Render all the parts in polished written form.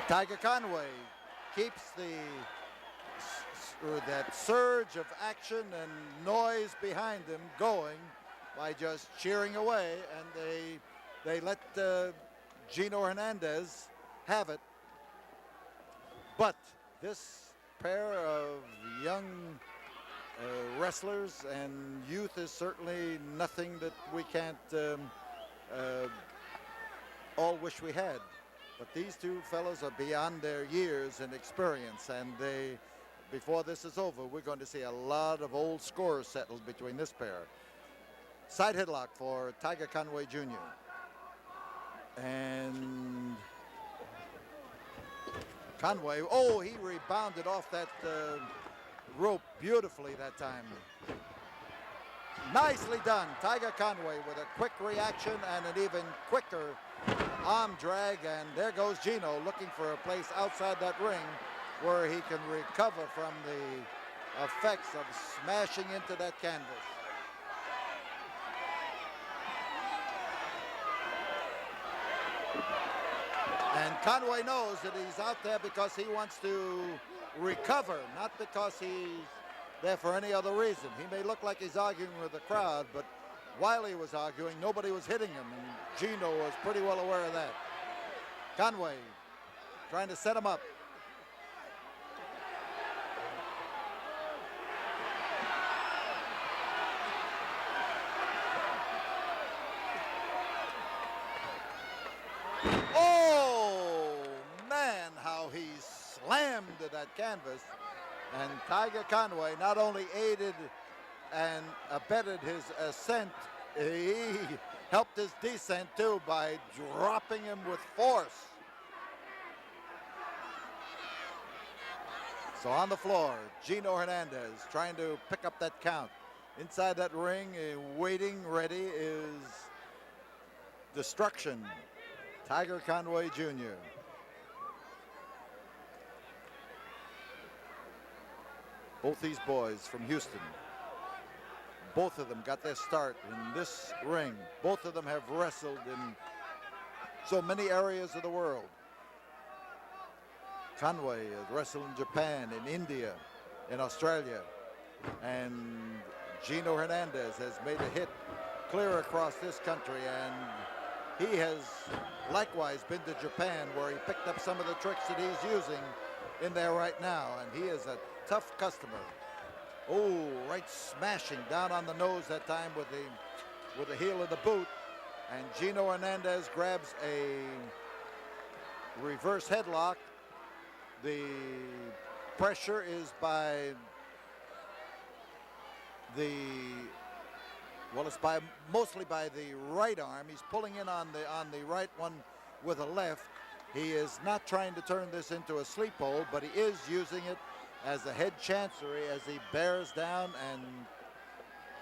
Tiger Conway keeps that surge of action and noise behind him going by just cheering away, and they let Gino Hernandez have it. But this pair of young wrestlers and youth is certainly nothing that we can't all wish we had. But these two fellows are beyond their years and experience, and before this is over, we're going to see a lot of old scores settled between this pair. Side headlock for Tiger Conway Jr. And Conway, oh, he rebounded off that rope beautifully that time. Nicely done. Tiger Conway with a quick reaction and an even quicker arm drag, and there goes Gino looking for a place outside that ring where he can recover from the effects of smashing into that canvas. And Conway knows that he's out there because he wants to recover, not because he's there for any other reason. He may look like he's arguing with the crowd, but while he was arguing, nobody was hitting him, and Gino was pretty well aware of that. Conway trying to set him up. Oh, man, how he slammed that canvas. And Tiger Conway not only aided and abetted his ascent, he helped his descent too by dropping him with force. So on the floor, Gino Hernandez trying to pick up that count. Inside that ring, waiting ready is destruction. Tiger Conway Jr. Both these boys from Houston, both of them got their start in this ring. Both of them have wrestled in so many areas of the world. Conway has wrestled in Japan, in India, in Australia, and Gino Hernandez has made a hit clear across this country, and he has likewise been to Japan, where he picked up some of the tricks that he's using in there right now, and he is a tough customer. Oh, right smashing down on the nose that time with the heel of the boot, and Gino Hernandez grabs a reverse headlock. The pressure is by it's mostly by the right arm. He's pulling in on the right one with a left. He is not trying to turn this into a sleep hold, but he is using it as a head chancery as he bears down and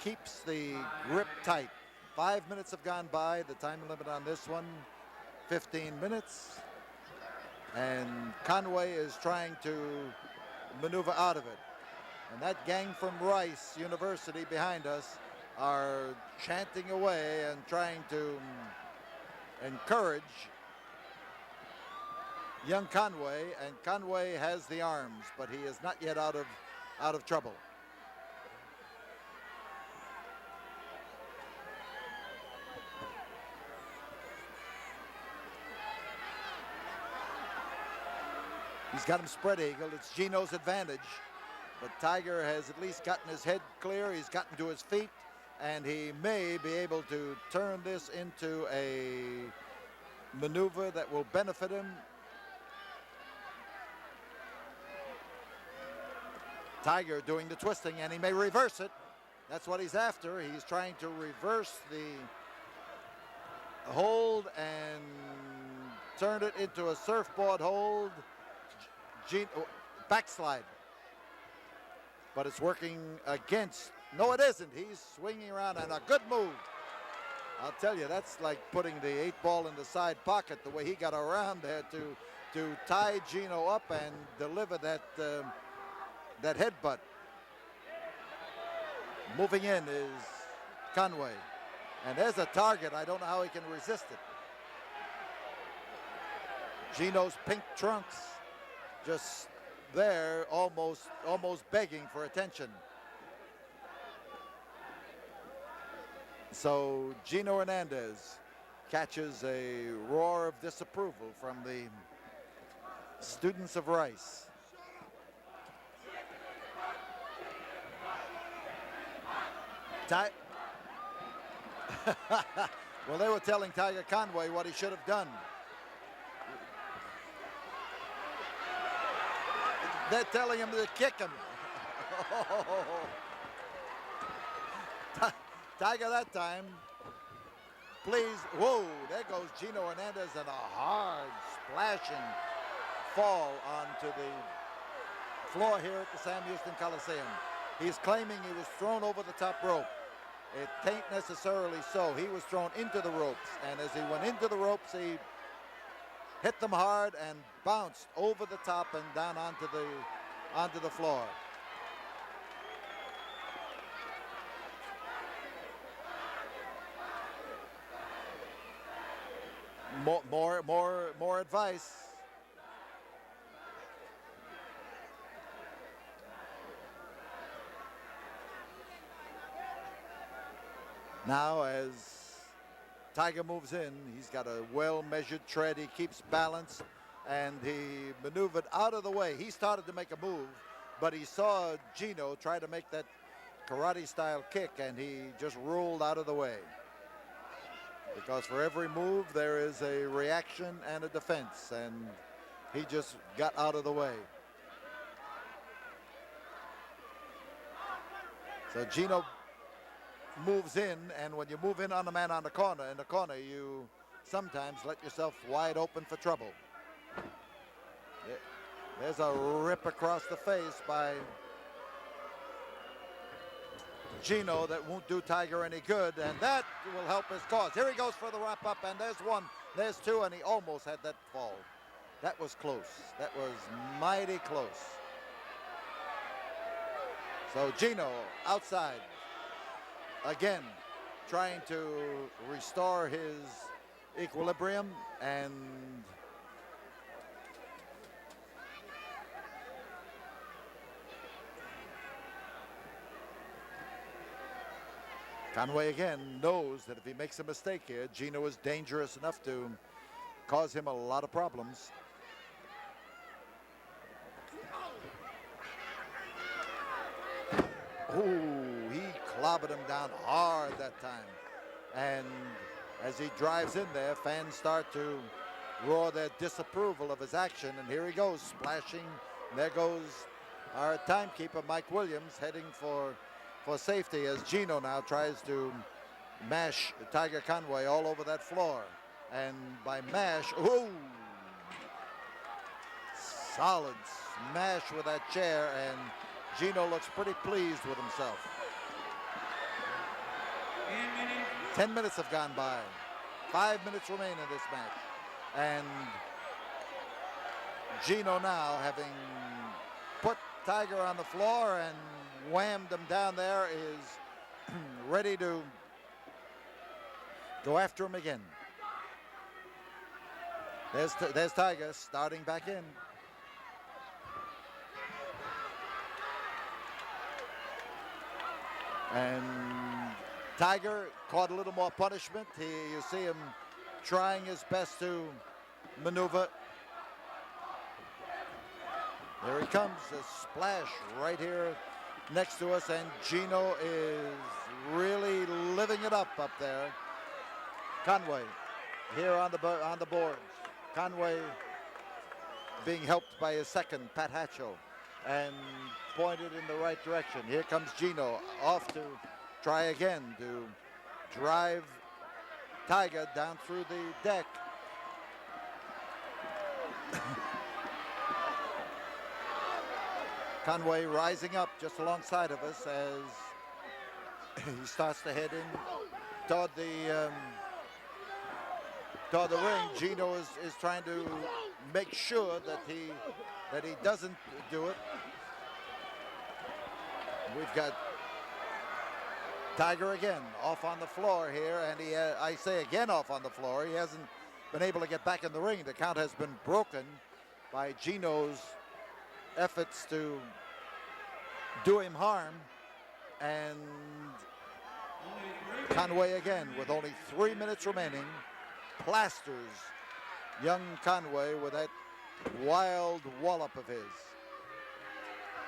keeps the grip tight. 5 minutes have gone by. The time limit on this one, 15 minutes. And Conway is trying to maneuver out of it. And that gang from Rice University behind us are chanting away and trying to encourage young Conway, and Conway has the arms, but he is not yet out of trouble. He's got him spread eagle. It's Gino's advantage, but Tiger has at least gotten his head clear. He's gotten to his feet, and he may be able to turn this into a maneuver that will benefit him. Tiger doing the twisting, and he may reverse it. That's what he's after. He's trying to reverse the hold and turn it into a surfboard hold. Backslide. But it's working against. No, it isn't. He's swinging around, and a good move. I'll tell you, that's like putting the 8-ball in the side pocket, the way he got around there to tie Gino up and deliver that that headbutt. Moving in is Conway. And there's a target. I don't know how he can resist it. Gino's pink trunks just there, almost begging for attention. So Gino Hernandez catches a roar of disapproval from the students of Rice. Well, they were telling Tiger Conway what he should have done. They're telling him to kick him. Tiger that time, please. Whoa, there goes Gino Hernandez, and a hard splashing fall onto the floor here at the Sam Houston Coliseum. He's claiming he was thrown over the top rope. It ain't necessarily so. He was thrown into the ropes, and as he went into the ropes, he hit them hard and bounced over the top and down onto the floor. More advice. Now as Tiger moves in, he's got a well-measured tread. He keeps balance, and he maneuvered out of the way. He started to make a move, but he saw Gino try to make that karate-style kick, and he just rolled out of the way. Because for every move, there is a reaction and a defense, and he just got out of the way. So Gino moves in, and when you move in on a man in the corner, you sometimes let yourself wide open for trouble. There's a rip across the face by Gino that won't do Tiger any good, and that will help his cause. Here he goes for the wrap up, and there's one, there's two, and he almost had that fall. That was close. That was mighty close. So Gino outside again, trying to restore his equilibrium, and Conway again knows that if he makes a mistake here, Gino is dangerous enough to cause him a lot of problems. Ooh, he clobbered him down hard that time. And as he drives in there, fans start to roar their disapproval of his action. And here he goes, splashing. There goes our timekeeper, Mike Williams, heading for safety as Gino now tries to mash Tiger Conway all over that floor. And by mash, ooh, solid smash with that chair, and Gino looks pretty pleased with himself. 10 minutes have gone by. 5 minutes remain in this match. And Gino now, having put Tiger on the floor and whammed him down there, is ready to go after him again. There's Tiger starting back in. And Tiger caught a little more punishment. You see him trying his best to maneuver. There he comes, a splash right here next to us, and Gino is really living it up there. Conway here on the boards. Conway being helped by his second, Pat Hatchell, and pointed in the right direction. Here comes Gino off to try again to drive Tiger down through the deck. Conway rising up just alongside of us as he starts to head in toward the ring. Gino is trying to make sure that he doesn't do it. We've got Tiger again off on the floor here, and I say again off on the floor. He hasn't been able to get back in the ring. The count has been broken by Gino's efforts to do him harm. And Conway again, with only 3 minutes remaining, plasters young Conway with that wild wallop of his.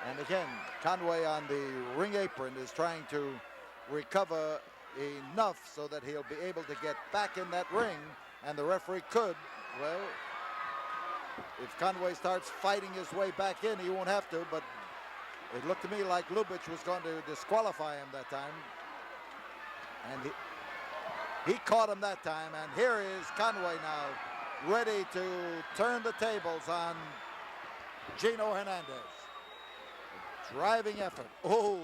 And again, Conway on the ring apron is trying to recover enough so that he'll be able to get back in that ring, and the referee could, well, if Conway starts fighting his way back in, he won't have to, but it looked to me like Lubitsch was going to disqualify him that time. And he caught him that time, and here is Conway now, ready to turn the tables on Gino Hernandez. A driving effort. Oh,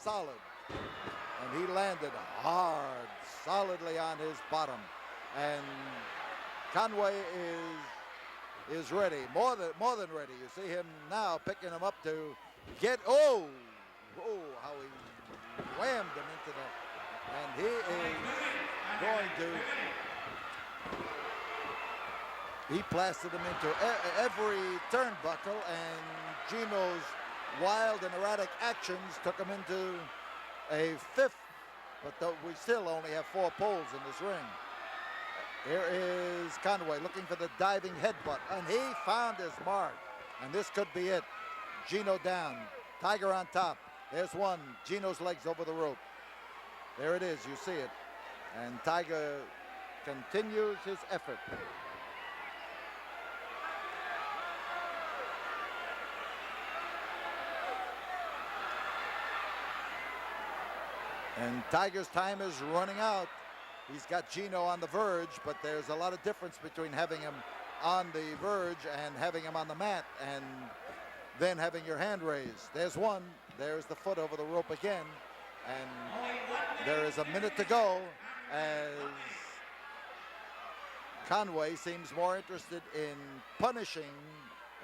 solid. And he landed hard, solidly on his bottom. And Conway is ready, more than ready. You see him now picking him up to get, how he whammed him into the, and he is going to, he plastered him into every turnbuckle, and Gino's wild and erratic actions took him into a fifth, but we still only have 4 poles in this ring. Here is Conway looking for the diving headbutt, and he found his mark, and this could be it. Gino down, Tiger on top. There's one, Gino's legs over the rope. There it is, you see it. And Tiger continues his effort. And Tiger's time is running out. He's got Gino on the verge, but there's a lot of difference between having him on the verge and having him on the mat and then having your hand raised. There's one. There's the foot over the rope again. And there is a minute to go as Conway seems more interested in punishing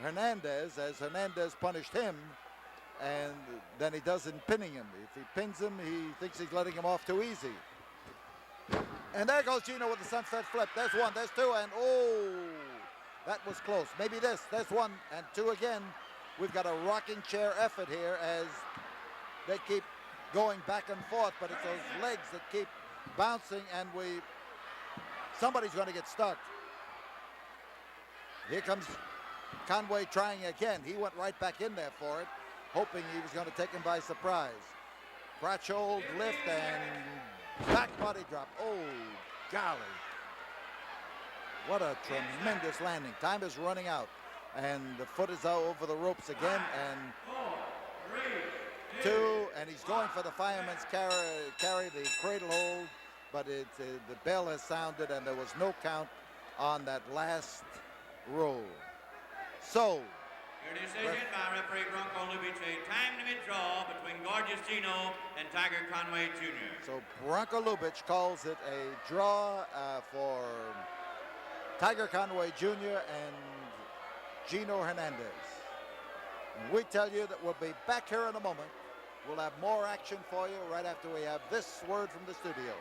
Hernandez as Hernandez punished him, and than he does in pinning him. If he pins him, he thinks he's letting him off too easy. And there goes Gino with the sunset flip. There's one, there's two, and oh, that was close. Maybe this, there's one, and two again. We've got a rocking chair effort here as they keep going back and forth, but it's those legs that keep bouncing, and somebody's going to get stuck. Here comes Conway trying again. He went right back in there for it, hoping he was going to take him by surprise. Crotch hold, lift, and back body drop. Oh, golly. What a tremendous landing. Time is running out, and the foot is out over the ropes again, and two, and he's going for the fireman's carry, the cradle hold, but the bell has sounded, and there was no count on that last roll. So, your decision by referee Bronco Lubitsch, a time limit draw between Gorgeous Gino and Tiger Conway Jr. So Bronco Lubitsch calls it a draw for Tiger Conway Jr. and Gino Hernandez. And we tell you that we'll be back here in a moment. We'll have more action for you right after we have this word from the studio.